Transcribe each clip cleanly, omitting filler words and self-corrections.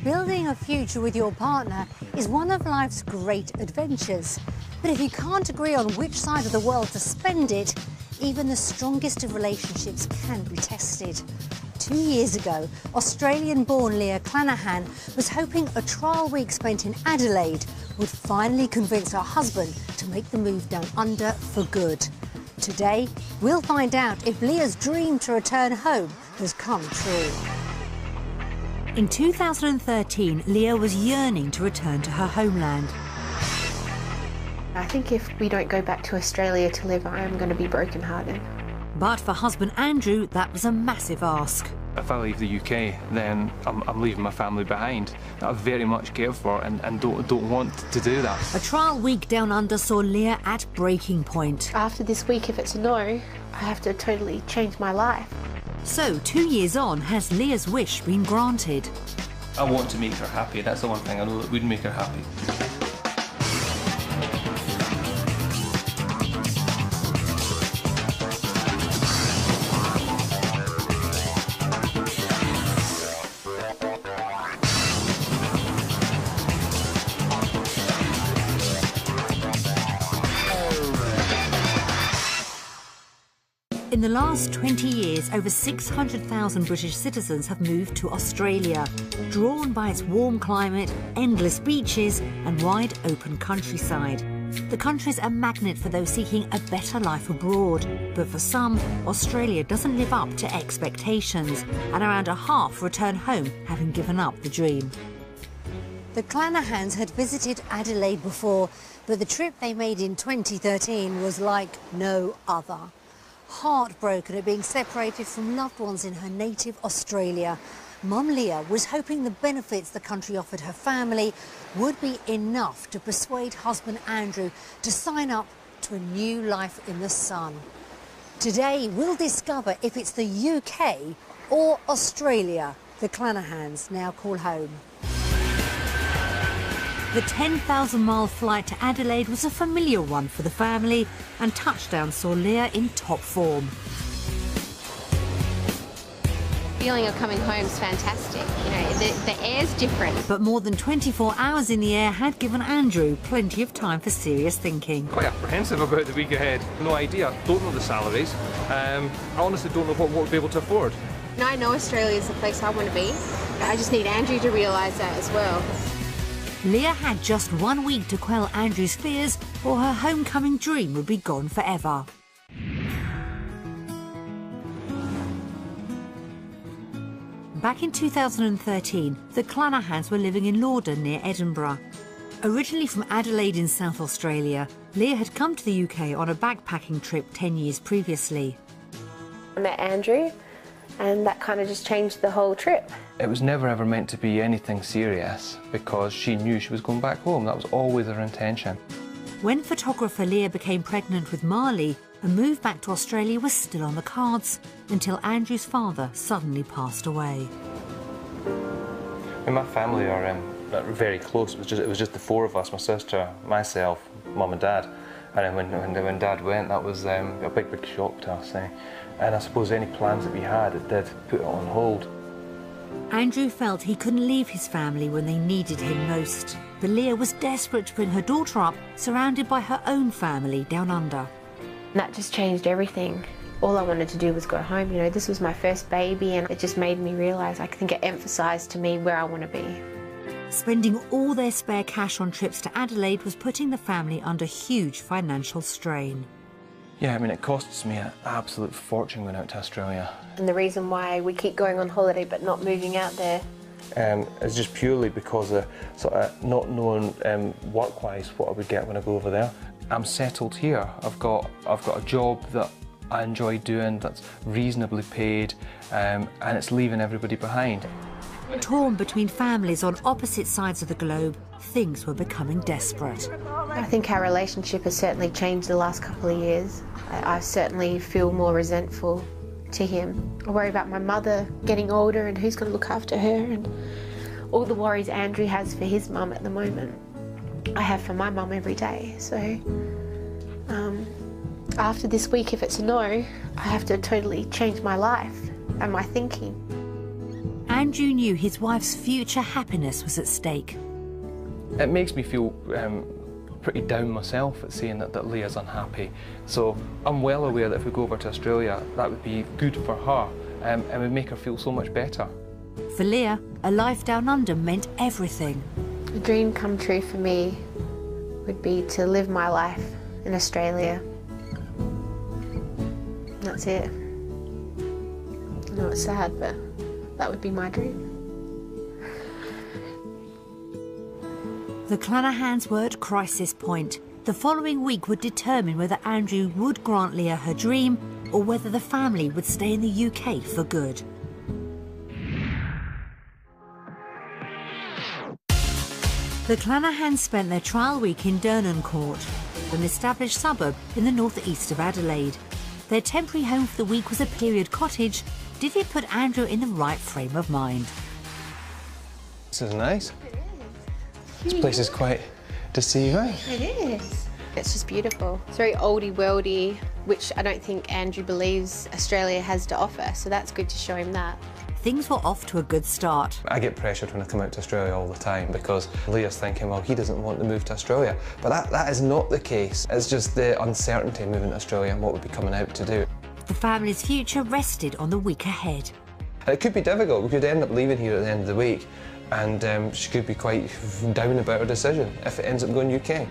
Building a future with your partner is one of life's great adventures. But if you can't agree on which side of the world to spend it, even the strongest of relationships can be tested. 2 years ago, Australian-born Leah Clanahan was hoping a trial week spent in Adelaide would finally convince her husband to make the move down under for good. Today, we'll find out if Leah's dream to return home has come true. In 2013, Leah was yearning to return to her homeland. I think if we don't go back to Australia to live, I am going to be brokenhearted. But for husband Andrew, that was a massive ask. If I leave the UK, then I'm leaving my family behind that I very much care for and don't want to do that. A trial week down under saw Leah at breaking point. After this week, if it's a no, I have to totally change my life. So 2 years on, has Leah's wish been granted? I want to make her happy. That's the one thing I know that would make her happy. In the last 20 years, over 600,000 British citizens have moved to Australia, drawn by its warm climate, endless beaches and wide open countryside. The country's a magnet for those seeking a better life abroad. But for some, Australia doesn't live up to expectations, and around a half return home having given up the dream. The Clanahans had visited Adelaide before, but the trip they made in 2013 was like no other. Heartbroken at being separated from loved ones in her native Australia, Mum Leah was hoping the benefits the country offered her family would be enough to persuade husband Andrew to sign up to a new life in the sun. Today, we'll discover if it's the UK or Australia the Clanahans now call home. The 10,000-mile flight to Adelaide was a familiar one for the family, and touchdown saw Leah in top form. The feeling of coming home is fantastic. You know, the air's different. But more than 24 hours in the air had given Andrew plenty of time for serious thinking. Quite apprehensive about the week ahead. No idea. Don't know the salaries. I honestly don't know what we'll be able to afford. Now I know Australia is the place I want to be. I just need Andrew to realise that as well. Leah had just 1 week to quell Andrew's fears, or her homecoming dream would be gone forever. Back in 2013, the Clanahans were living in Lorden near Edinburgh. Originally from Adelaide in South Australia, Leah had come to the UK on a backpacking trip 10 years previously. I met Andrew, and that kind of just changed the whole trip. It was never ever meant to be anything serious because she knew she was going back home. That was always her intention. When photographer Leah became pregnant with Marley, a move back to Australia was still on the cards until Andrew's father suddenly passed away. I mean, my family are very close. It was just the four of us: my sister, myself, Mum and Dad. And then when Dad went, that was a big shock to us. And I suppose any plans that we had, it did put it on hold. Andrew felt he couldn't leave his family when they needed him most. But Leah was desperate to bring her daughter up, surrounded by her own family down under. That just changed everything. All I wanted to do was go home. You know, this was my first baby, and it just made me realise, I think it emphasised to me where I want to be. Spending all their spare cash on trips to Adelaide was putting the family under huge financial strain. Yeah, I mean, it costs me an absolute fortune going out to Australia. And the reason why we keep going on holiday but not moving out there is just purely because of sort of not knowing work-wise what I would get when I go over there. I'm settled here. I've got a job that I enjoy doing, that's reasonably paid, and it's leaving everybody behind. Torn between families on opposite sides of the globe, things were becoming desperate. I think our relationship has certainly changed the last couple of years. I certainly feel more resentful to him. I worry about my mother getting older and who's going to look after her, and all the worries Andrew has for his mum at the moment, I have for my mum every day. So after this week, if it's a no, I have to totally change my life and my thinking. Andrew knew his wife's future happiness was at stake. It makes me feel pretty down myself at seeing that Leah's unhappy. So I'm well aware that if we go over to Australia, that would be good for her and would make her feel so much better. For Leah, a life down under meant everything. A dream come true for me would be to live my life in Australia. That's it. I know it's sad, but that would be my dream. The Clanahans were at crisis point. The following week would determine whether Andrew would grant Leah her dream or whether the family would stay in the UK for good. The Clanahans spent their trial week in Durnan Court, an established suburb in the northeast of Adelaide. Their temporary home for the week was a period cottage. Did it put Andrew in the right frame of mind? This is nice. This place is quite deceiving. It is. It's just beautiful. It's very oldie-worldy, which I don't think Andrew believes Australia has to offer, so that's good to show him that. Things were off to a good start. I get pressured when I come out to Australia all the time because Leah's thinking, well, he doesn't want to move to Australia. But that is not the case. It's just the uncertainty moving to Australia and what we'd be coming out to do. The family's future rested on the week ahead. It could be difficult. We could end up leaving here at the end of the week and she could be quite down about her decision if it ends up going UK.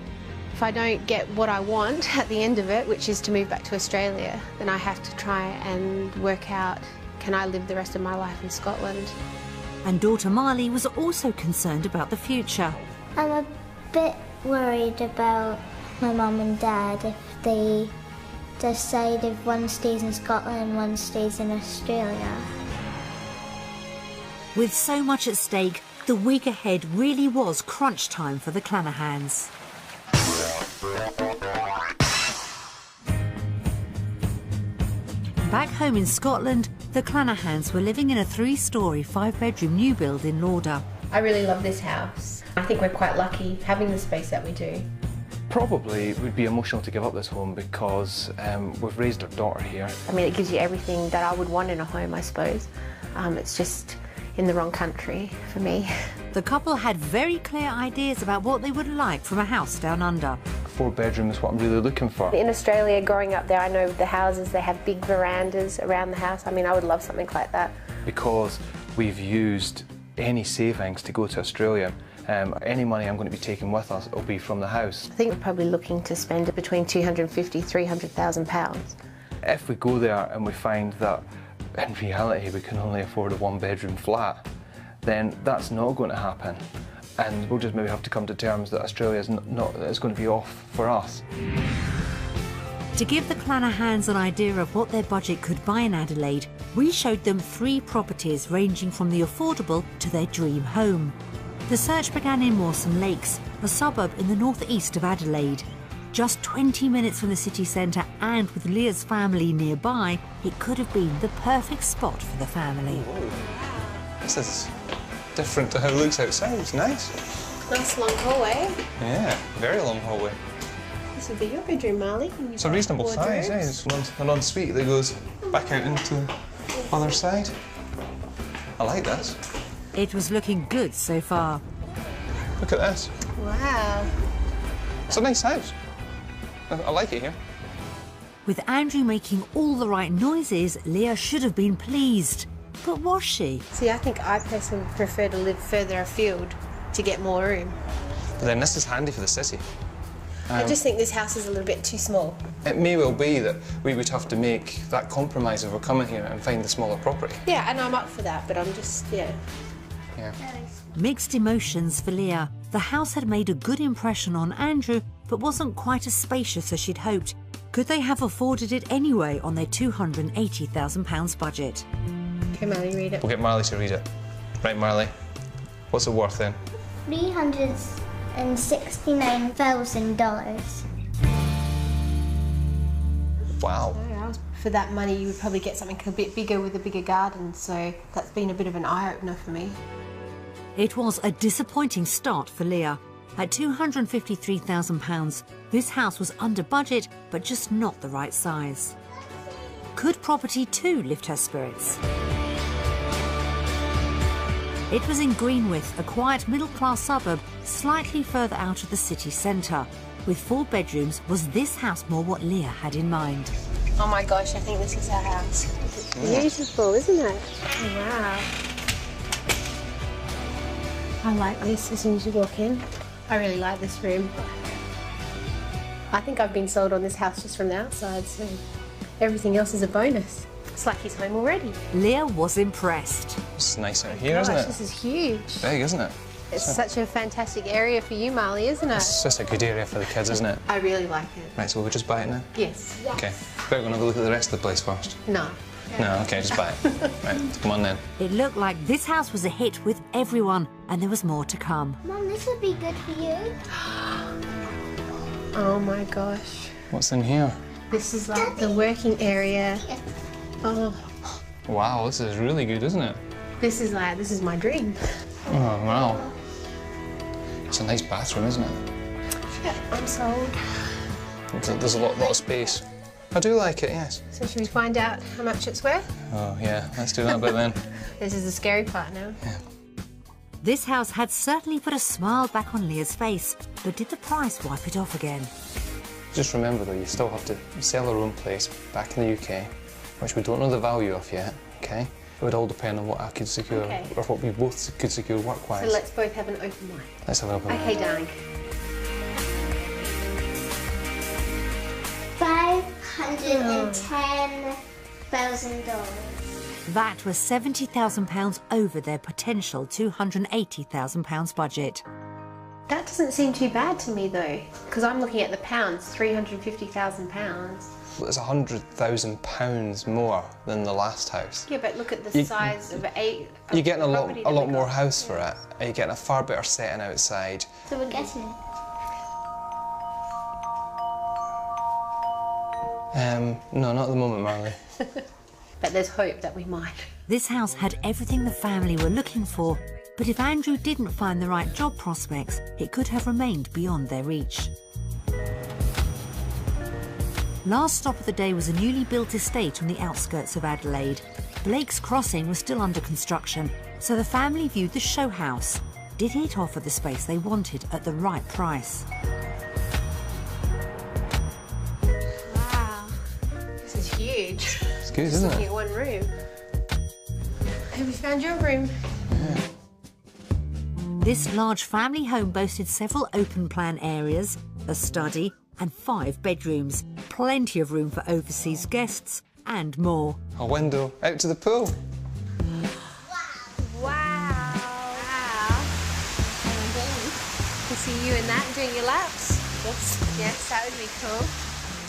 If I don't get what I want at the end of it, which is to move back to Australia, then I have to try and work out, can I live the rest of my life in Scotland? And daughter Marley was also concerned about the future. I'm a bit worried about my mum and dad if they decide if one stays in Scotland and one stays in Australia. With so much at stake, the week ahead really was crunch time for the Clanahans. Back home in Scotland, the Clanahans were living in a 3-storey, 5-bedroom new build in Lauder. I really love this house. I think we're quite lucky having the space that we do. Probably it would be emotional to give up this home because we've raised our daughter here. I mean, it gives you everything that I would want in a home, I suppose. It's just in the wrong country for me. The couple had very clear ideas about what they would like from a house down under. 4-bedroom is what I'm really looking for. In Australia, growing up there, I know the houses, they have big verandas around the house. I mean, I would love something like that. Because we've used any savings to go to Australia, any money I'm going to be taking with us will be from the house. I think we're probably looking to spend between £250,000 and £300,000. If we go there and we find that in reality we can only afford a 1-bedroom flat, then that's not going to happen. And we'll just maybe have to come to terms that Australia is going to be off for us. To give the Clanahans an idea of what their budget could buy in Adelaide, we showed them 3 properties ranging from the affordable to their dream home. The search began in Mawson Lakes, a suburb in the northeast of Adelaide. Just 20 minutes from the city centre and with Leah's family nearby, it could have been the perfect spot for the family. This is different to how it looks outside. It's nice. Nice long hallway. Yeah, very long hallway. This would be your bedroom, Marley. It's a reasonable size, yeah. It's an ensuite that goes back out into the other side. I like this. It was looking good so far. Look at this. Wow. It's a nice house. I like it here. With Andrew making all the right noises, Leah should have been pleased. But was she? See, I think I personally prefer to live further afield to get more room. But then this is handy for the city. I just think this house is a little bit too small. It may well be that we would have to make that compromise if we're coming here and find the smaller property. Yeah, and I'm up for that, but I'm just, yeah. Mixed emotions for Leah. The house had made a good impression on Andrew, but wasn't quite as spacious as she'd hoped. Could they have afforded it anyway on their £280,000 budget? Okay, Marley, read it. We'll get Marley to read it. Right, Marley, what's it worth then? $369,000. Wow. For that money, you would probably get something a bit bigger with a bigger garden, so that's been a bit of an eye-opener for me. It was a disappointing start for Leah. At £253,000, this house was under budget, but just not the right size. Could property too lift her spirits? It was in Greenwith, a quiet middle-class suburb slightly further out of the city centre. With 4 bedrooms, was this house more what Leah had in mind? Oh my gosh, I think this is our house. It's beautiful, isn't it? Wow. I like this as soon as you walk in. I really like this room. I think I've been sold on this house just from the outside, so everything else is a bonus. It's like he's home already. Leah was impressed. It's nice out here, isn't it? This is huge. Big, isn't it? It's such a fantastic area for you, Marley, isn't it? It's just a good area for the kids, isn't it? I really like it. Right, so we'll just buy it now? Yes. Okay. Better go and have a look at the rest of the place first. No. No, okay, just buy it. Right, come on then. It looked like this house was a hit with everyone, and there was more to come. Mum, this would be good for you. Oh my gosh. What's in here? This is like the working area. Oh, Wow, this is really good, isn't it? this is my dream. Oh, wow. It's a nice bathroom, isn't it? Yeah, I'm sold. There's a lot of space. I do like it, yes. So should we find out how much it's worth? Oh, yeah, let's do that bit then. This is the scary part now. This house had certainly put a smile back on Leah's face, but did the price wipe it off again? Just remember, though, you still have to sell our own place back in the UK, which we don't know the value of yet, OK? It would all depend on what I could secure, Okay. or what we both could secure work-wise. So let's both have an open mind. Let's have an open mind. Okay, darling. $510,000. That was £70,000 over their potential £280,000 budget. That doesn't seem too bad to me though, because I'm looking at the pounds, £350,000. It's £100,000 more than the last house. Yeah, but look at the size of You're getting a property lot that we more got. house for it, and you're getting a far better setting outside. So we're getting it. No, not at the moment, Marley. But there's hope that we might. This house had everything the family were looking for, but if Andrew didn't find the right job prospects, it could have remained beyond their reach. Last stop of the day was a newly built estate on the outskirts of Adelaide. Blake's Crossing was still under construction, so the family viewed the show house. Did it offer the space they wanted at the right price? Wow, this is huge. It's good, Just isn't looking it? at one room. Have we found your room? This large family home boasted several open-plan areas, a study and 5 bedrooms, plenty of room for overseas guests and more. A window out to the pool. Wow. To see you in that doing your laps. Yes, that would be cool.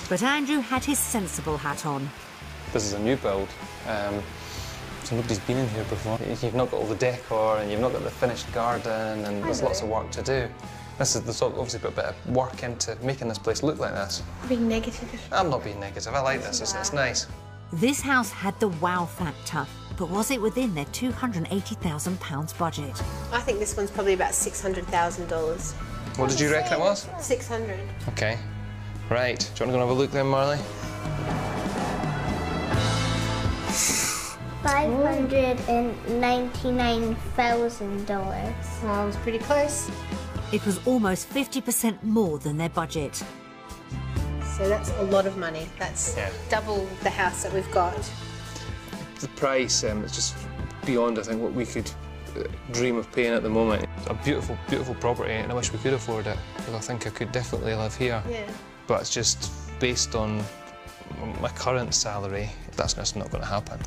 But Andrew had his sensible hat on. This is a new build, so nobody's been in here before. You've not got all the decor, and you've not got the finished garden, and there's lots of work to do. There's obviously put a bit of work into making this place look like this. Being negative. I'm not being negative, I like this, it's nice. This house had the wow factor, but was it within their £280,000 budget? I think this one's probably about $600,000. What did you reckon it was? 600. Okay. Right, do you want to go and have a look then, Marley? $599,000. Oh, I was pretty close. It was almost 50% more than their budget. So that's a lot of money. That's double the house that we've got. The price is just beyond, I think, what we could dream of paying at the moment. It's a beautiful, beautiful property, and I wish we could afford it, because I think I could definitely live here. Yeah. But it's just based on my current salary, that's just not going to happen.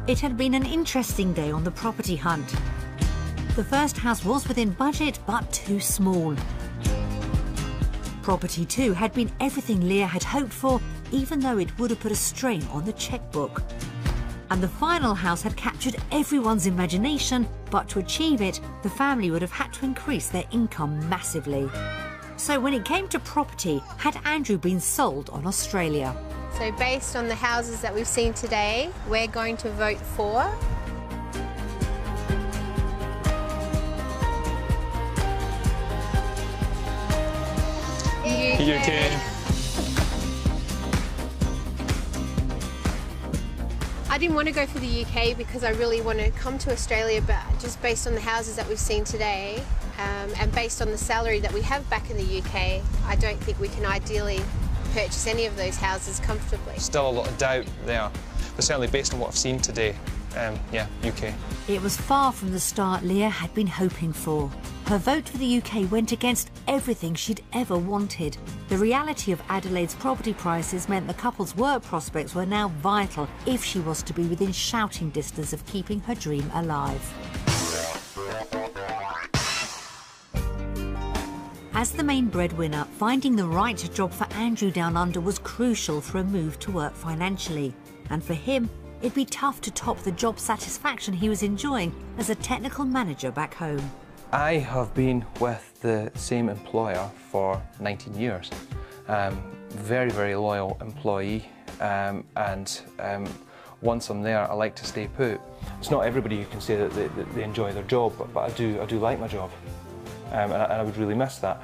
It had been an interesting day on the property hunt. The first house was within budget, but too small. Property 2 had been everything Leah had hoped for, even though it would have put a strain on the chequebook. And the final house had captured everyone's imagination, but to achieve it, the family would have had to increase their income massively. So when it came to property, had Andrew been sold on Australia? So based on the houses that we've seen today, we're going to vote for UK. I didn't want to go for the UK because I really want to come to Australia, but just based on the houses that we've seen today and based on the salary that we have back in the UK, I don't think we can ideally purchase any of those houses comfortably. Still a lot of doubt there, but certainly based on what I've seen today, yeah, UK. It was far from the start Leah had been hoping for. Her vote for the UK went against everything she'd ever wanted. The reality of Adelaide's property prices meant the couple's work prospects were now vital if she was to be within shouting distance of keeping her dream alive. As the main breadwinner, finding the right job for Andrew down under was crucial for a move to work financially. And for him, it'd be tough to top the job satisfaction he was enjoying as a technical manager back home. I have been with the same employer for 19 years. Very, very loyal employee, and once I'm there, I like to stay put. It's not everybody who can say that they enjoy their job, but I do like my job, and I would really miss that.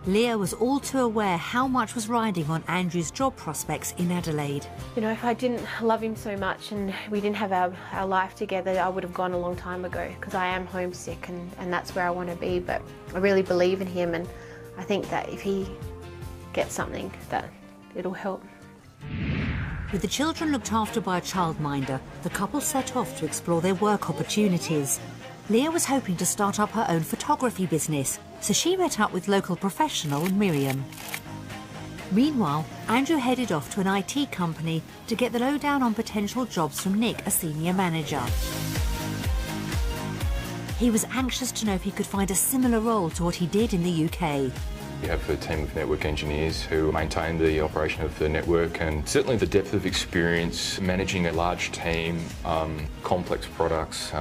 Leah was all too aware how much was riding on Andrew's job prospects in Adelaide. You know, if I didn't love him so much and we didn't have our life together, I would have gone a long time ago, because I am homesick and that's where I want to be. But I really believe in him, and I think that if he gets something, that it'll help. With the children looked after by a childminder, the couple set off to explore their work opportunities. Leah was hoping to start up her own photography business, so she met up with local professional Miriam. Meanwhile, Andrew headed off to an IT company to get the lowdown on potential jobs from Nick, a senior manager. He was anxious to know if he could find a similar role to what he did in the UK. We have a team of network engineers who maintain the operation of the network, and certainly the depth of experience managing a large team, complex products,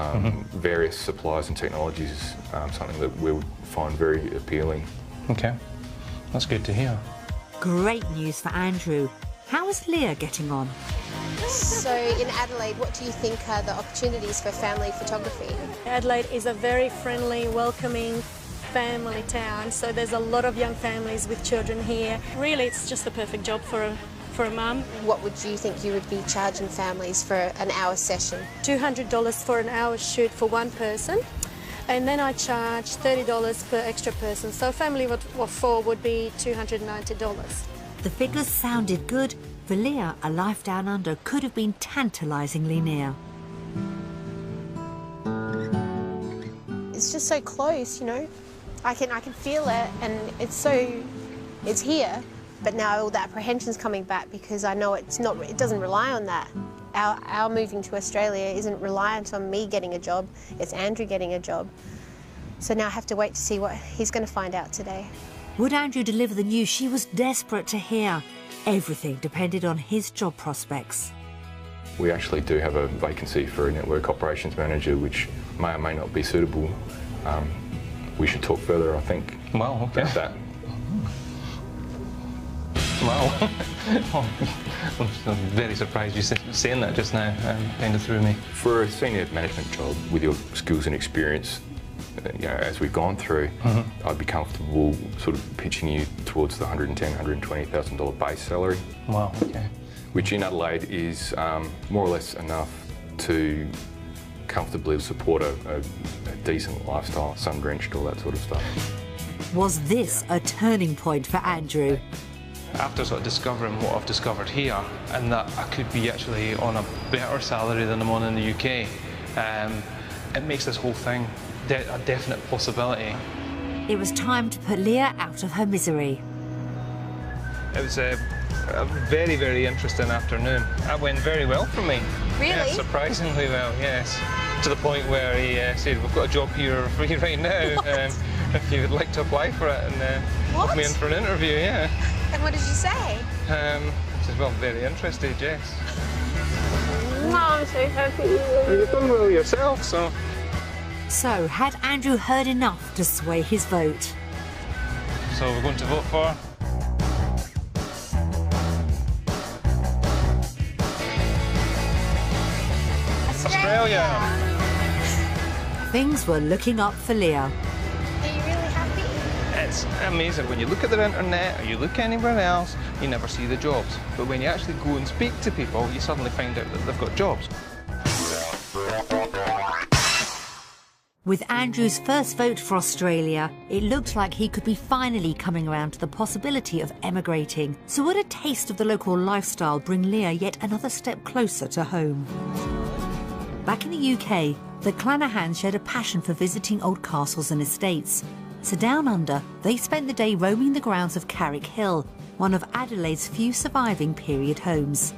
various suppliers and technologies is something that we would find very appealing. Okay, that's good to hear. Great news for Andrew. How is Leah getting on? So in Adelaide, what do you think are the opportunities for family photography? Adelaide is a very friendly, welcoming family town, so there's a lot of young families with children here. Really, it's just the perfect job for a mum. What would you think you would be charging families for an hour session? $200 for an hour shoot for one person, and then I charge $30 per extra person, so a family of four would be $290. The figures sounded good. For Leah, a life down under could have been tantalisingly near. It's just so close, you know. I can feel it, and it's here, but now all the apprehension's coming back because I know it doesn't rely on that. Our moving to Australia isn't reliant on me getting a job, it's Andrew getting a job. So now I have to wait to see what he's going to find out today. Would Andrew deliver the news she was desperate to hear? Everything depended on his job prospects. We actually do have a vacancy for a network operations manager, which may or may not be suitable. We should talk further, I think, Well, okay. about that. Wow. I'm very surprised you saying that just now. Kind of threw me. For a senior management job with your skills and experience, you know, as we've gone through, I'd be comfortable sort of pitching you towards the $110,000, $120,000 base salary. Wow, okay. Which in Adelaide is more or less enough to comfortably support a decent lifestyle, sun-drenched, all that sort of stuff. Was this a turning point for Andrew? After sort of discovering what I've discovered here, and that I could be actually on a better salary than I'm on in the UK, it makes this whole thing a definite possibility. It was time to put Leah out of her misery. It was a very, very interesting afternoon. That went very well for me. Really? Yeah, surprisingly well, yes. To the point where he said, we've got a job here for you right now, if you would like to apply for it, and put me in for an interview, yeah. And what did you say? I said, well, very interested, yes. Oh, I'm so happy. You've done well yourself, so. So, had Andrew heard enough to sway his vote? So we're going to vote for? Australia! Things were looking up for Leah. Are you really happy? It's amazing when you look at the internet or you look anywhere else, you never see the jobs. But when you actually go and speak to people, you suddenly find out that they've got jobs. With Andrew's first vote for Australia, it looked like he could be finally coming around to the possibility of emigrating. So would a taste of the local lifestyle bring Leah yet another step closer to home? Back in the UK, the Clanahans shared a passion for visiting old castles and estates. So down under, they spent the day roaming the grounds of Carrick Hill, one of Adelaide's few surviving period homes.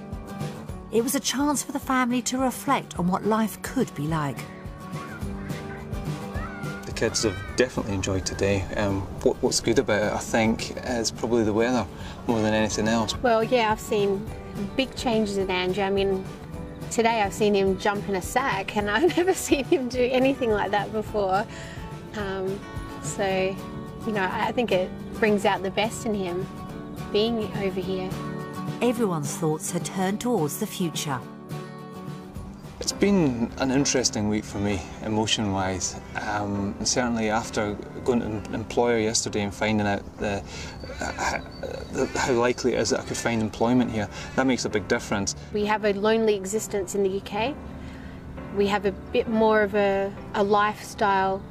It was a chance for the family to reflect on what life could be like. Kids have definitely enjoyed today. What's good about it, I think, is probably the weather more than anything else. Well, yeah, I've seen big changes in Andrew. I mean, today I've seen him jump in a sack, and I've never seen him do anything like that before. So, you know, I think it brings out the best in him, being over here. Everyone's thoughts had turned towards the future. It's been an interesting week for me, emotion-wise. And certainly after going to an employer yesterday and finding out how likely it is that I could find employment here, that makes a big difference. We have a lonely existence in the UK. We have a bit more of a lifestyle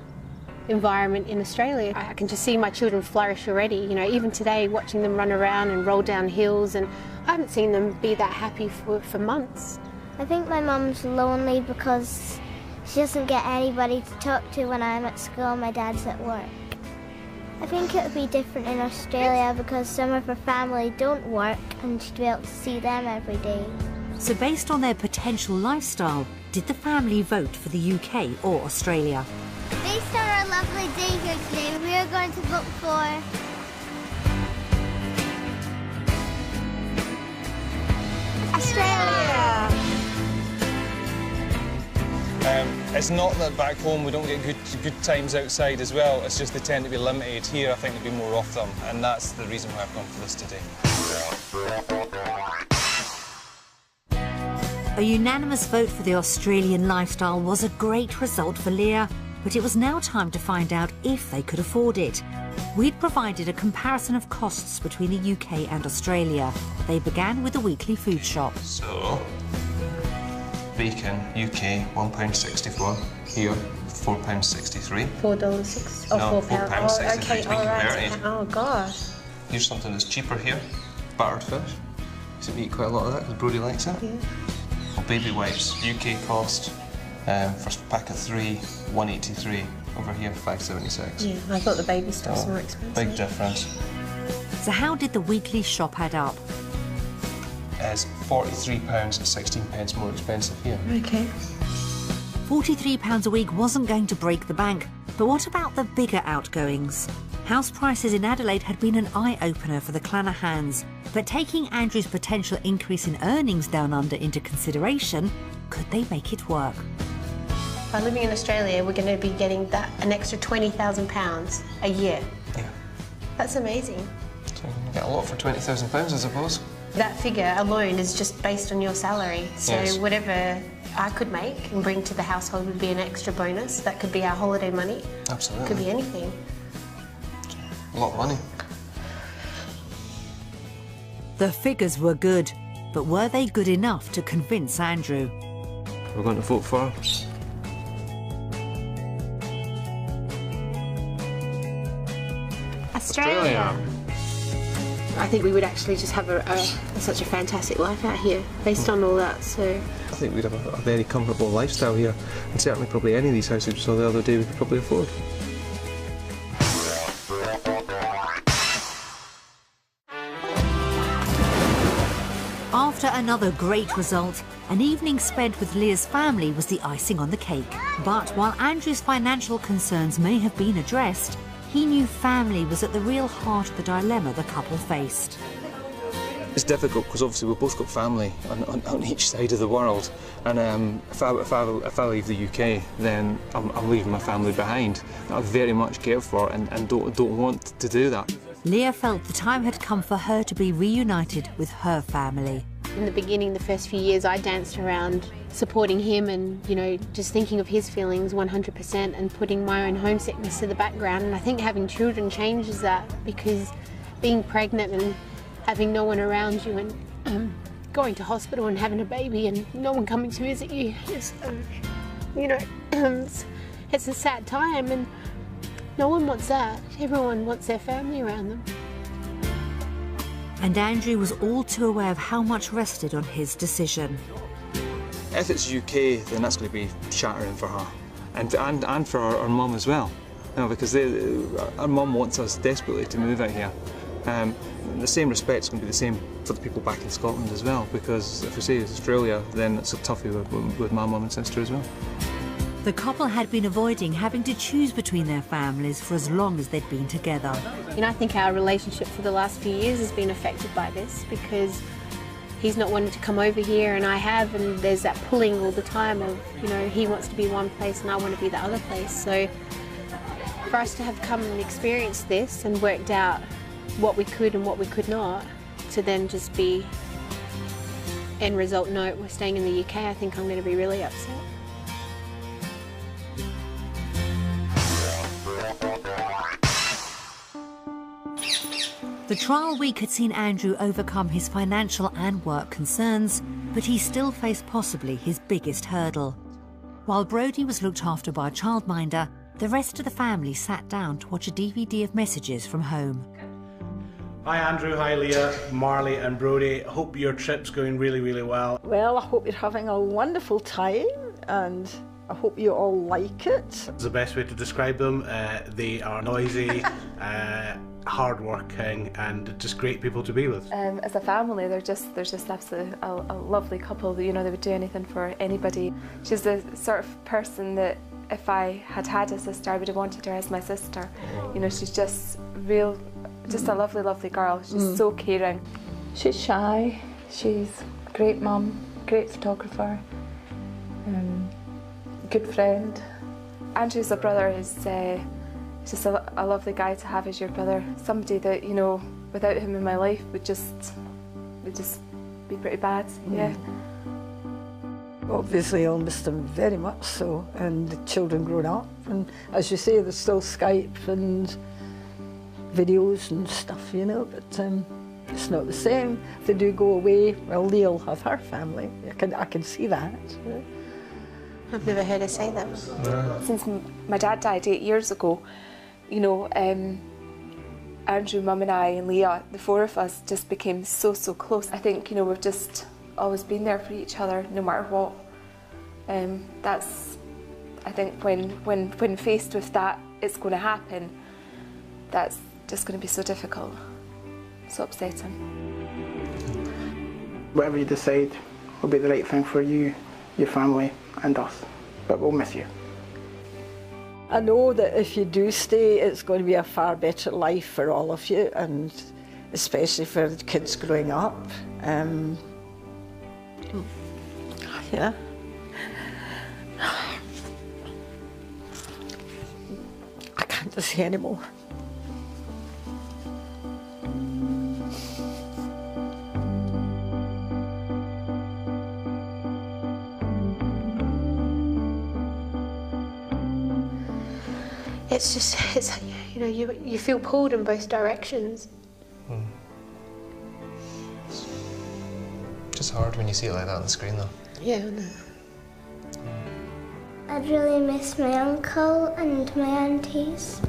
environment in Australia. I can just see my children flourish already. You know, even today, watching them run around and roll down hills, and I haven't seen them be that happy for months. I think my mum's lonely because she doesn't get anybody to talk to when I'm at school and my dad's at work. I think it would be different in Australia because some of her family don't work and she'd be able to see them every day. So based on their potential lifestyle, did the family vote for the UK or Australia? Based on our lovely day here today, we are going to vote for Australia! It's not that back home we don't get good times outside as well, it's just they tend to be limited. Here I think there'll be more of them, and that's the reason why I've gone for this today. A unanimous vote for the Australian lifestyle was a great result for Leah, but it was now time to find out if they could afford it. We'd provided a comparison of costs between the UK and Australia. They began with a weekly food shop. So, bacon, UK, £1.64. Here, £4.63. $4.60. Oh, No, £4. £4.63 Oh, okay, to be all right. converted. Oh, gosh. Here's something that's cheaper here, battered fish. So we eat quite a lot of that because Brodie likes it. Yeah. Well, baby wipes, UK cost for a pack of 3, £1.83. Over here, £5.76. Yeah, I thought the baby stuff's Oh, more expensive. big difference. So how did the weekly shop add up? It's £43.16 more expensive here. Okay. £43 a week wasn't going to break the bank, but what about the bigger outgoings? House prices in Adelaide had been an eye-opener for the Clanahans, but taking Andrew's potential increase in earnings down under into consideration, could they make it work? By living in Australia, we're going to be getting an extra £20,000 a year. Yeah. That's amazing. So you get a lot for £20,000, I suppose. That figure alone is just based on your salary. So Yes. whatever I could make and bring to the household would be an extra bonus. That could be our holiday money. Absolutely. Could be anything. A lot of money. The figures were good, but were they good enough to convince Andrew? We're going to vote for Australia. I think we would actually just have such a fantastic life out here based on all that. So I think we'd have a very comfortable lifestyle here, and certainly probably any of these houses we saw the other day we could probably afford. After another great result, an evening spent with Leah's family was the icing on the cake. But while Andrew's financial concerns may have been addressed, he knew family was at the real heart of the dilemma the couple faced. It's difficult because obviously we've both got family on each side of the world, and if I leave the UK, then I'm leaving my family behind. I very much care for and don't want to do that. Leah felt the time had come for her to be reunited with her family. in the beginning, the first few years, I danced around supporting him and, you know, just thinking of his feelings 100% and putting my own homesickness to the background. And I think having children changes that, because being pregnant and having no one around you and going to hospital and having a baby and no one coming to visit you. It's, you know, it's a sad time, and no one wants that. Everyone wants their family around them. And Andrew was all too aware of how much rested on his decision. If it's UK, then that's going to be shattering for her, and for our mum as well. You know, because our mum wants us desperately to move out here. The same respect is going to be the same for the people back in Scotland as well, because if we say it's Australia, then it's a toughie with my mum and sister as well. The couple had been avoiding having to choose between their families for as long as they'd been together. You know, I think our relationship for the last few years has been affected by this, because he's not wanting to come over here and I have, and there's that pulling all the time of, you know, he wants to be one place and I want to be the other place. So for us to have come and experienced this and worked out what we could and what we could not, to then just be end result, no, we're staying in the UK, I think I'm going to be really upset. The trial week had seen Andrew overcome his financial and work concerns, but he still faced possibly his biggest hurdle. While Brodie was looked after by a childminder, the rest of the family sat down to watch a DVD of messages from home. Hi Andrew, hi Leah, Marley and Brodie. Hope your trip's going really, really well. Well, I hope you're having a wonderful time and I hope you all like it. It's the best way to describe them. They are noisy, hard-working and just great people to be with. As a family, they're just absolutely a lovely couple. You know, they would do anything for anybody. She's the sort of person that if I had had a sister, I would have wanted her as my sister. You know, she's just a lovely, lovely girl. She's so caring. She's shy, she's a great mum, great photographer, good friend. Andrew's a brother. He's just a lovely guy to have as your brother. Somebody that, you know, without him in my life would just be pretty bad, yeah. Obviously I'll miss them very much so, and the children grown up, and as you say, there's still Skype and videos and stuff, you know, but it's not the same. If they do go away, well, Leah'll have her family. I can see that. I've never heard her say that. Since my dad died 8 years ago, you know, Andrew, Mum and I and Leah, the four of us just became so close. I think, you know, we've just always been there for each other no matter what. That's, I think, when faced with that, it's going to happen, that's just going to be so difficult, so upsetting. Whatever you decide will be the right thing for you, your family and us, but we'll miss you. I know that if you do stay, it's going to be a far better life for all of you, and especially for the kids growing up. Yeah. I can't say anymore. It's you know, you feel pulled in both directions. Just hard when you see it like that on the screen, though. Yeah, I know. I'd really miss my uncle and my aunties.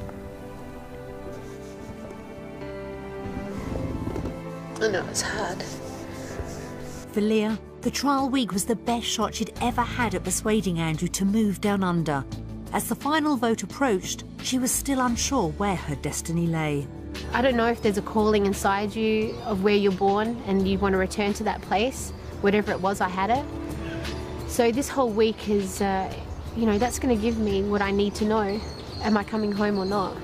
I know, it's hard. For Leah, the trial week was the best shot she'd ever had at persuading Andrew to move down under. As the final vote approached, she was still unsure where her destiny lay. I don't know if there's a calling inside you of where you're born and you want to return to that place. Whatever it was, I had it. So this whole week is, you know, that's going to give me what I need to know. Am I coming home or not?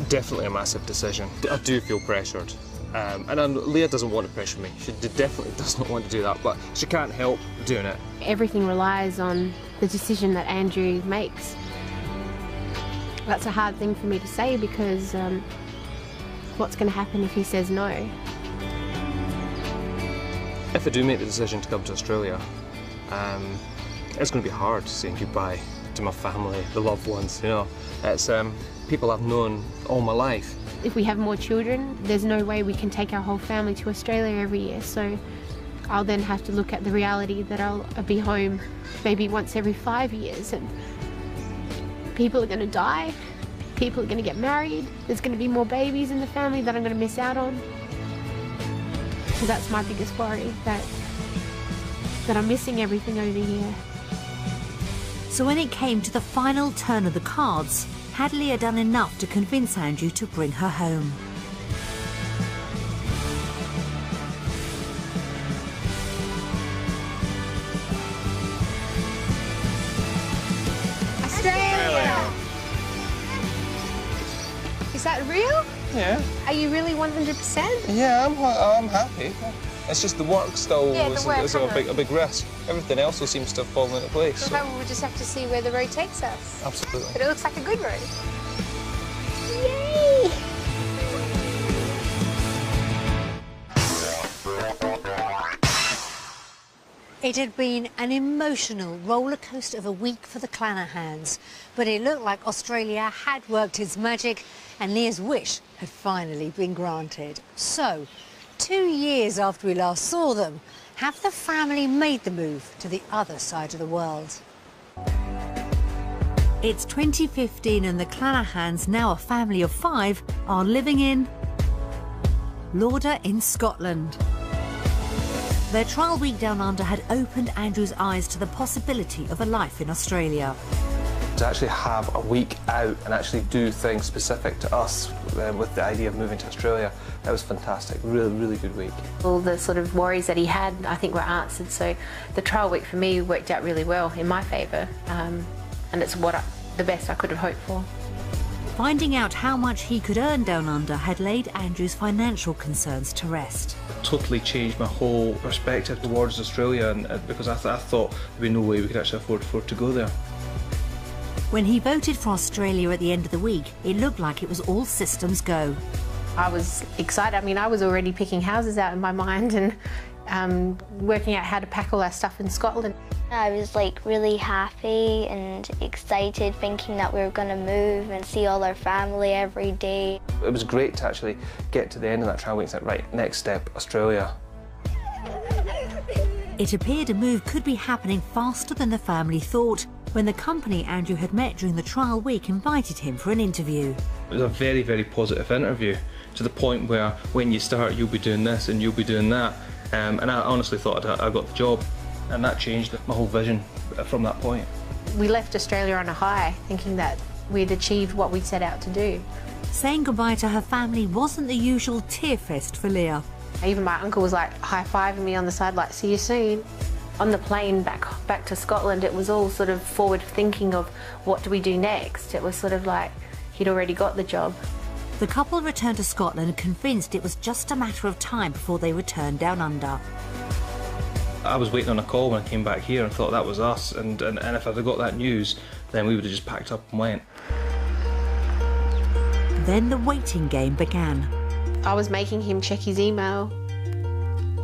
Definitely a massive decision. I do feel pressured. And Leah doesn't want to pressure me. She definitely does not want to do that, but she can't help doing it. Everything relies on the decision that Andrew makes. That's a hard thing for me to say because what's going to happen if he says no? If I do make the decision to come to Australia, it's going to be hard saying goodbye to my family, the loved ones, you know. It's people I've known all my life. If we have more children, there's no way we can take our whole family to Australia every year, so I'll then have to look at the reality that I'll be home maybe once every 5 years, and people are going to die, people are going to get married, there's going to be more babies in the family that I'm going to miss out on. So that's my biggest worry, that I'm missing everything over here. So when it came to the final turn of the cards, had Leah done enough to convince Andrew to bring her home? Australia! Is that real? Yeah. Are you really 100%? Yeah, I'm happy. It's just the work still is a big risk. Everything else will seems to have fallen into place. So we'll just have to see where the road takes us. Absolutely. But it looks like a good road. Yay! It had been an emotional roller coaster of a week for the Clanahans, but it looked like Australia had worked its magic and Leah's wish had finally been granted. So, 2 years after we last saw them, have the family made the move to the other side of the world? It's 2015 and the Clanahans, now a family of 5, are living in Lauder in Scotland. Their trial week down under had opened Andrew's eyes to the possibility of a life in Australia. To actually have a week out and actually do things specific to us with the idea of moving to Australia, that was fantastic. Really good week. All the sort of worries that he had, I think, were answered. So the trial week for me worked out really well in my favour, and it's the best I could have hoped for. Finding out how much he could earn down under had laid Andrew's financial concerns to rest. Totally changed my whole perspective towards Australia, and because I thought there'd be no way we could actually afford to go there. When he voted for Australia at the end of the week, it looked like it was all systems go. I was excited. I mean, I was already picking houses out in my mind and working out how to pack all our stuff in Scotland. I was like really happy and excited, thinking that we were going to move and see all our family every day. It was great to actually get to the end of that trial week and say, right, next step, Australia. It appeared a move could be happening faster than the family thought when the company Andrew had met during the trial week invited him for an interview. It was a very positive interview, to the point where when you start you'll be doing this and you'll be doing that, and I honestly thought I got the job, and that changed my whole vision from that point. We left Australia on a high, thinking that we'd achieved what we'd set out to do. Saying goodbye to her family wasn't the usual tear fest for Leah. Even my uncle was like high-fiving me on the side, like, see you soon. On the plane back to Scotland, it was all sort of forward thinking of what do we do next. It was sort of like he'd already got the job. The couple returned to Scotland convinced it was just a matter of time before they returned down under. I was waiting on a call when I came back here and thought that was us, and if I'd have got that news, then we would have just packed up and went. Then the waiting game began. I was making him check his email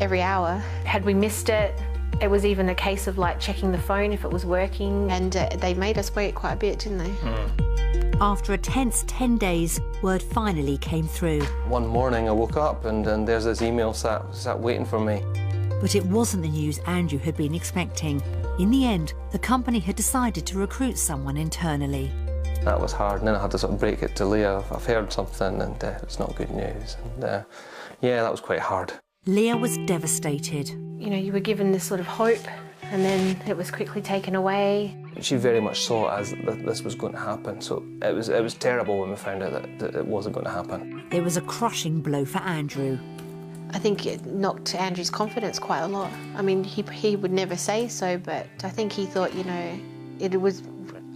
every hour. Had we missed it, it was even a case of like checking the phone if it was working, and they made us wait quite a bit, didn't they? After a tense 10 days, word finally came through. One morning I woke up and there's this email sat waiting for me. But it wasn't the news Andrew had been expecting. In the end, the company had decided to recruit someone internally. That was hard, and then I had to sort of break it to Leah. I've heard something and it's not good news. And yeah, that was quite hard. Leah was devastated. You know, you were given this sort of hope, and then it was quickly taken away. She very much saw it as that this was going to happen, so it was terrible when we found out that it wasn't going to happen. It was a crushing blow for Andrew. I think it knocked Andrew's confidence quite a lot. I mean, he would never say so, but I think he thought, you know, it was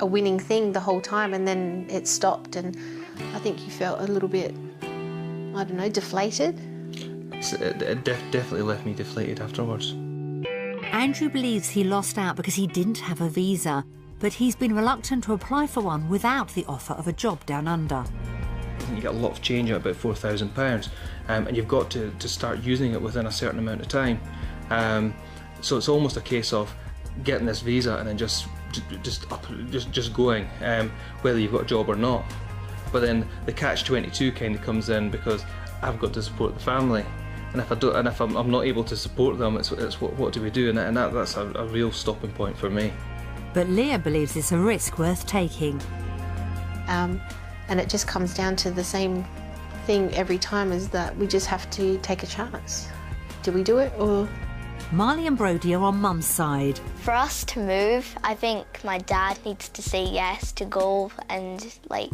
a winning thing the whole time, and then it stopped, and I think he felt a little bit, I don't know, deflated. It definitely left me deflated afterwards. Andrew believes he lost out because he didn't have a visa, but he's been reluctant to apply for one without the offer of a job down under. You get a lot of change at about £4,000, and you've got to start using it within a certain amount of time. So it's almost a case of getting this visa and then just just going, whether you've got a job or not. But then the catch-22 kind of comes in because I've got to support the family, and if I don't, and if I'm not able to support them, it's what do we do? And that's a real stopping point for me. But Leah believes it's a risk worth taking. And it just comes down to the same thing every time, is that we just have to take a chance. Do we do it or? Marley and Brodie are on Mum's side. For us to move, I think my dad needs to say yes to go and like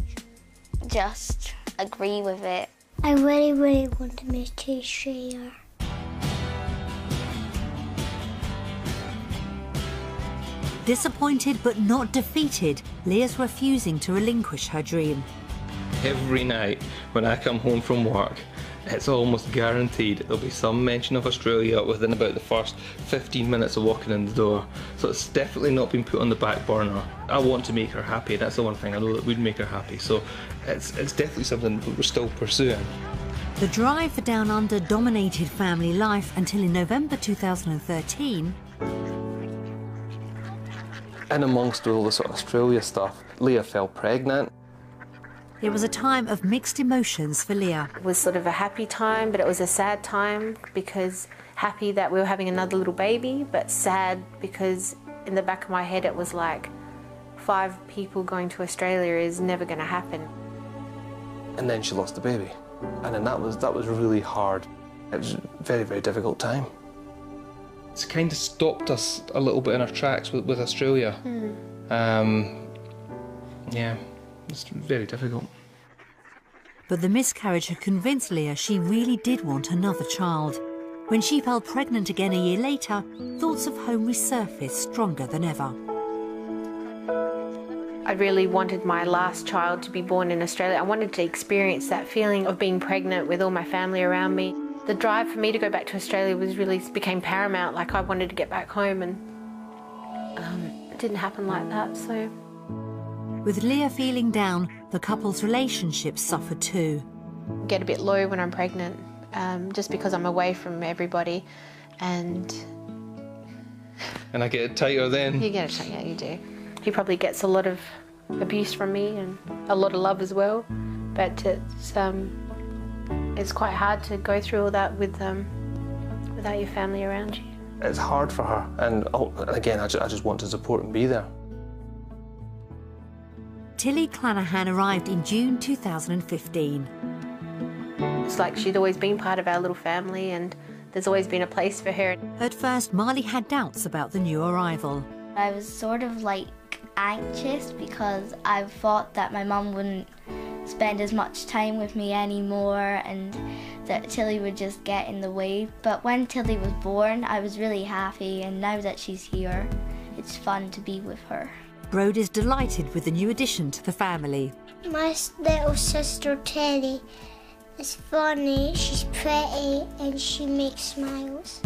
just agree with it. I really, really want to move to Australia. Disappointed but not defeated, Leah's refusing to relinquish her dream. Every night when I come home from work, it's almost guaranteed there'll be some mention of Australia within about the first 15 minutes of walking in the door. So it's definitely not been put on the back burner. I want to make her happy. That's the one thing I know that would make her happy. So it's definitely something that we're still pursuing. The drive for Down Under dominated family life until in November 2013. And amongst all the sort of Australia stuff, Leah fell pregnant. It was a time of mixed emotions for Leah. It was sort of a happy time, but it was a sad time, because happy that we were having another little baby, but sad because in the back of my head it was like 5 people going to Australia is never going to happen. And then she lost the baby. And then that was really hard. It was a very, very difficult time. It's kind of stopped us a little bit in our tracks with Australia. Yeah, it's very difficult. But the miscarriage had convinced Leah she really did want another child. When she fell pregnant again a year later, thoughts of home resurfaced stronger than ever. I really wanted my last child to be born in Australia. I wanted to experience that feeling of being pregnant with all my family around me. The drive for me to go back to Australia became paramount. Like, I wanted to get back home, and it didn't happen like that, so. With Leah feeling down, the couple's relationship suffered too. I get a bit low when I'm pregnant, just because I'm away from everybody, and I get tighter then. You get it tighter, yeah, you do. He probably gets a lot of abuse from me and a lot of love as well, but it's quite hard to go through all that without your family around you. It's hard for her, and again, I just want to support and be there. Tilly Clanahan arrived in June 2015. It's like she'd always been part of our little family, and there's always been a place for her. At first, Marley had doubts about the new arrival. I was sort of like anxious because I thought that my mum wouldn't spend as much time with me anymore and that Tilly would just get in the way. But when Tilly was born, I was really happy, and now that she's here, it's fun to be with her. Brodie's delighted with the new addition to the family. My little sister Tilly is funny, she's pretty, and she makes smiles.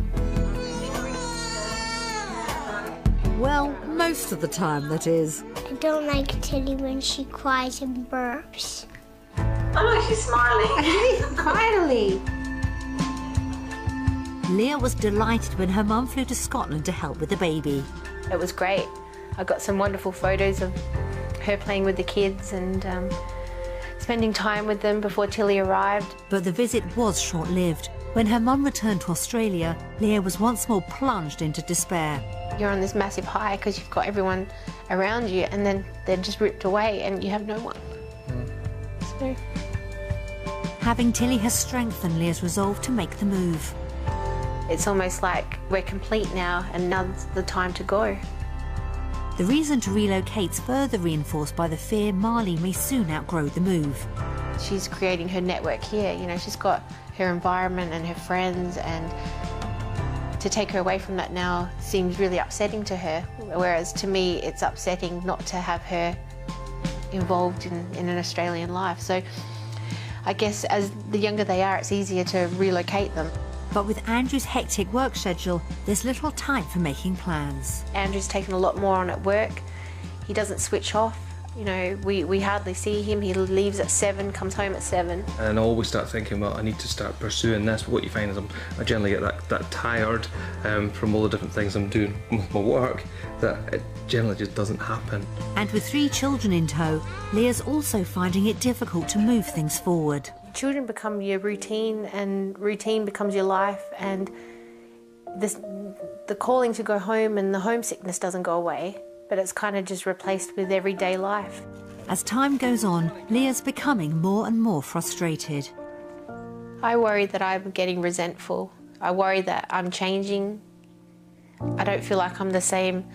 Well, most of the time, that is. I don't like Tilly when she cries and burps. Oh look, she's smiling. Finally. Leah was delighted when her mum flew to Scotland to help with the baby. It was great. I got some wonderful photos of her playing with the kids and spending time with them before Tilly arrived. But the visit was short-lived. When her mum returned to Australia, Leah was once more plunged into despair. You're on this massive high because you've got everyone around you, and then they're just ripped away and you have no one. So. Having Tilly has strengthened Leah's resolve to make the move. It's almost like we're complete now, and now's the time to go. The reason to relocate's further reinforced by the fear Marley may soon outgrow the move. She's creating her network here, you know, she's got her environment and her friends, and to take her away from that now seems really upsetting to her, whereas to me it's upsetting not to have her involved in an Australian life. So I guess as the younger they are, it's easier to relocate them. But with Andrew's hectic work schedule, there's little time for making plans. Andrew's taken a lot more on at work. He doesn't switch off You know, we hardly see him. He leaves at 7, comes home at 7. And I always start thinking, well, I need to start pursuing this. But what you find is I generally get that tired from all the different things I'm doing with my work, that it generally just doesn't happen. And with 3 children in tow, Leah's also finding it difficult to move things forward. Children become your routine, and routine becomes your life, and the calling to go home and the homesickness doesn't go away, but it's kind of just replaced with everyday life. As time goes on, Leah's becoming more and more frustrated. I worry that I'm getting resentful. I worry that I'm changing. I don't feel like I'm the same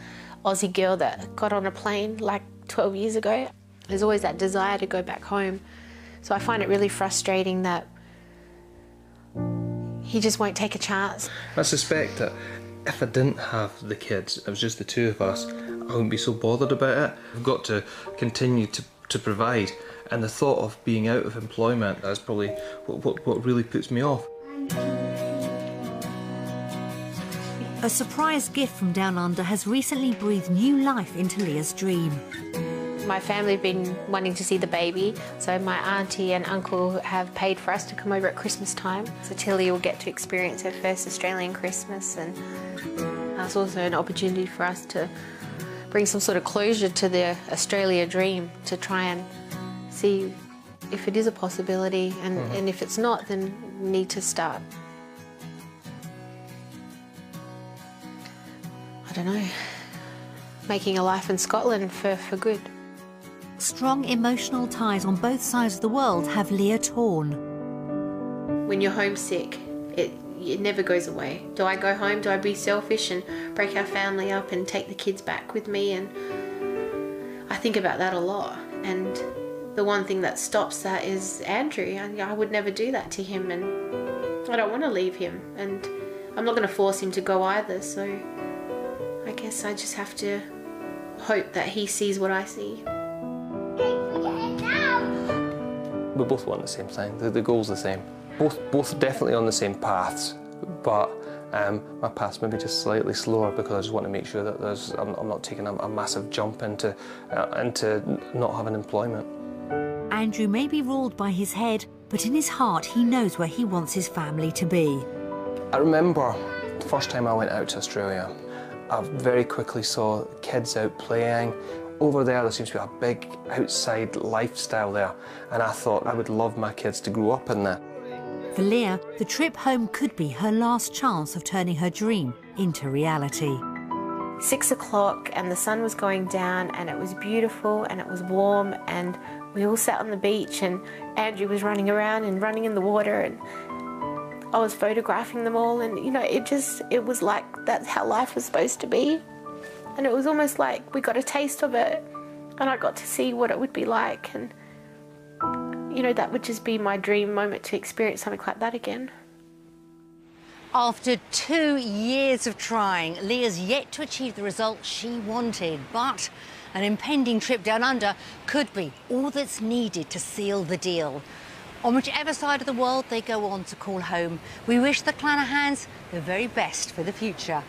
Aussie girl that got on a plane like 12 years ago. There's always that desire to go back home. So I find it really frustrating that he just won't take a chance. I suspect that if I didn't have the kids, it was just the 2 of us, I wouldn't be so bothered about it. I've got to continue to provide, and the thought of being out of employment is probably what really puts me off. A surprise gift from Down Under has recently breathed new life into Leah's dream. My family have been wanting to see the baby, so my auntie and uncle have paid for us to come over at Christmas time. So Tilly will get to experience her first Australian Christmas, and it's also an opportunity for us to bring some sort of closure to the Australia dream, to try and see if it is a possibility, and if it's not, then we need to start, I don't know, making a life in Scotland for good. Strong emotional ties on both sides of the world have Leah torn. When you're homesick, it never goes away. Do I go home? Do I be selfish and break our family up and take the kids back with me? And I think about that a lot. And the one thing that stops that is Andrew. I would never do that to him, and I don't want to leave him. And I'm not going to force him to go either. So I guess I just have to hope that he sees what I see. We both want the same thing. The goal's the same. Both definitely on the same paths, but my path's maybe just slightly slower because I just want to make sure that I'm not taking a massive jump into not having employment. Andrew may be ruled by his head, but in his heart he knows where he wants his family to be. I remember the first time I went out to Australia, I very quickly saw kids out playing. Over there seems to be a big outside lifestyle there, and I thought I would love my kids to grow up in that. For Leah, the trip home could be her last chance of turning her dream into reality. 6 o'clock and the sun was going down, and it was beautiful and it was warm, and we all sat on the beach, and Andrew was running around and running in the water, and I was photographing them all, and you know, it was like that's how life was supposed to be. And it was almost like we got a taste of it, and I got to see what it would be like, and you know, that would just be my dream moment, to experience something like that again. After 2 years of trying, Leah's yet to achieve the result she wanted, but an impending trip down under could be all that's needed to seal the deal. On whichever side of the world they go on to call home, we wish the Clanahans the very best for the future.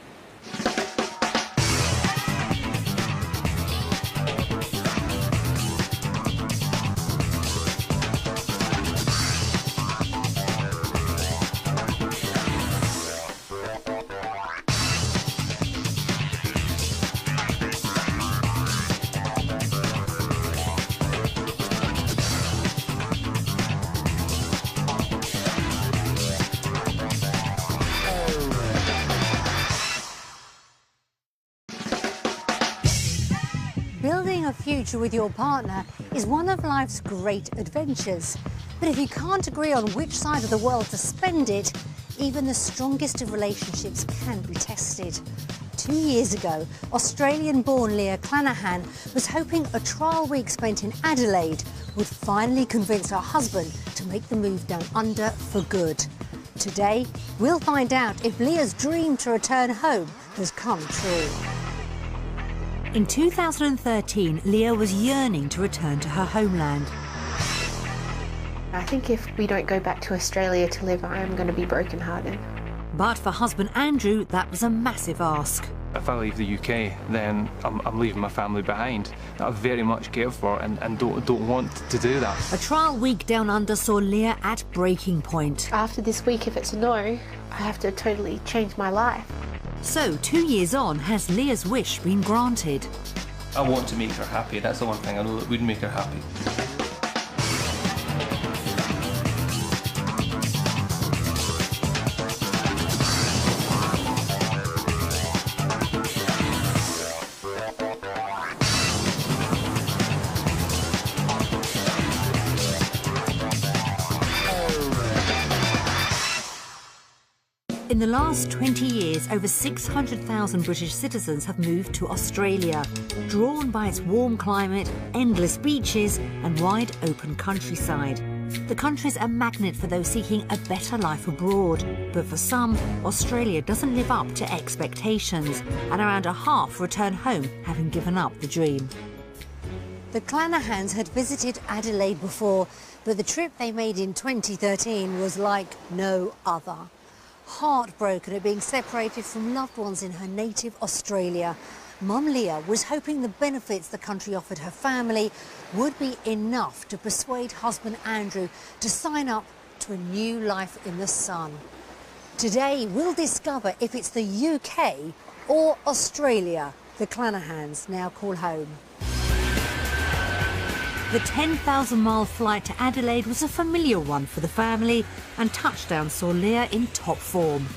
Building a future with your partner is one of life's great adventures. But if you can't agree on which side of the world to spend it, even the strongest of relationships can be tested. 2 years ago, Australian-born Leah Clanahan was hoping a trial week spent in Adelaide would finally convince her husband to make the move down under for good. Today, we'll find out if Leah's dream to return home has come true. In 2013, Leah was yearning to return to her homeland. I think if we don't go back to Australia to live, I'm going to be brokenhearted. But for husband Andrew, that was a massive ask. If I leave the UK, then I'm leaving my family behind. I very much care for and don't want to do that. A trial week down under saw Leah at breaking point. After this week, if it's a no, I have to totally change my life. So 2 years on, has Leah's wish been granted? I want to make her happy. That's the one thing I know that would make her happy. In the last 20 years, over 600,000 British citizens have moved to Australia, drawn by its warm climate, endless beaches and wide open countryside. The country's a magnet for those seeking a better life abroad, but for some, Australia doesn't live up to expectations, and around a half return home having given up the dream. The Clanahans had visited Adelaide before, but the trip they made in 2013 was like no other. Heartbroken at being separated from loved ones in her native Australia, Mum Leah was hoping the benefits the country offered her family would be enough to persuade husband Andrew to sign up to a new life in the sun. Today we'll discover if it's the UK or Australia the Clanahans now call home. The 10,000-mile flight to Adelaide was a familiar one for the family, and touchdown saw Leah in top form.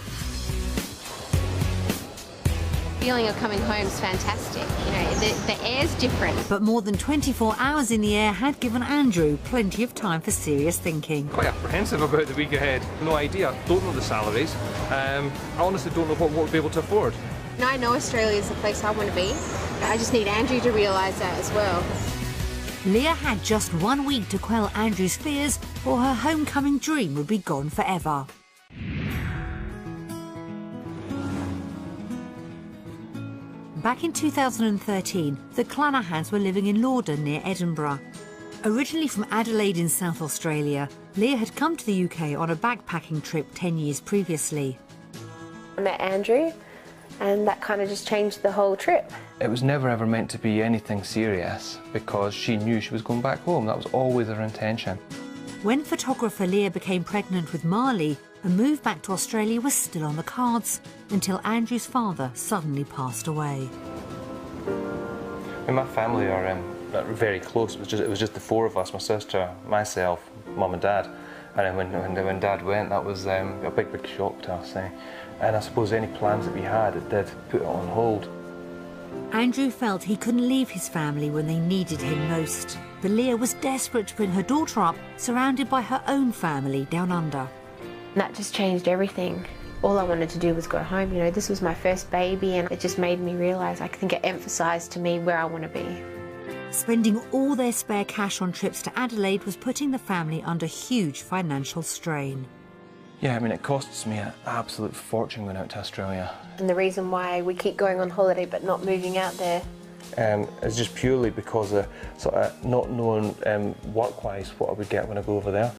The feeling of coming home is fantastic. You know, the air's different. But more than 24 hours in the air had given Andrew plenty of time for serious thinking. Quite apprehensive about the week ahead. No idea. Don't know the salaries. I honestly don't know what we'll be able to afford. Now I know Australia is the place I want to be. I just need Andrew to realise that as well. Leah had just 1 week to quell Andrew's fears, or her homecoming dream would be gone forever. Back in 2013, the Clanahans were living in Lorden near Edinburgh. Originally from Adelaide in South Australia, Leah had come to the UK on a backpacking trip 10 years previously. I met Andrew, and that kind of just changed the whole trip. It was never ever meant to be anything serious because she knew she was going back home. That was always her intention. When photographer Leah became pregnant with Marley, a move back to Australia was still on the cards until Andrew's father suddenly passed away. My family are very close. It was just the four of us: my sister, myself, Mum and Dad. And when Dad went, that was a big shock to us. And I suppose any plans that we had, it did put it on hold. Andrew felt he couldn't leave his family when they needed him most. But Leah was desperate to bring her daughter up, surrounded by her own family down under. That just changed everything. All I wanted to do was go home. You know, this was my first baby, and it just made me realise, I think it emphasised to me where I want to be. Spending all their spare cash on trips to Adelaide was putting the family under huge financial strain. Yeah, I mean, it costs me an absolute fortune going out to Australia. And the reason why we keep going on holiday but not moving out there is just purely because of sort of not knowing work-wise what I would get when I go over there.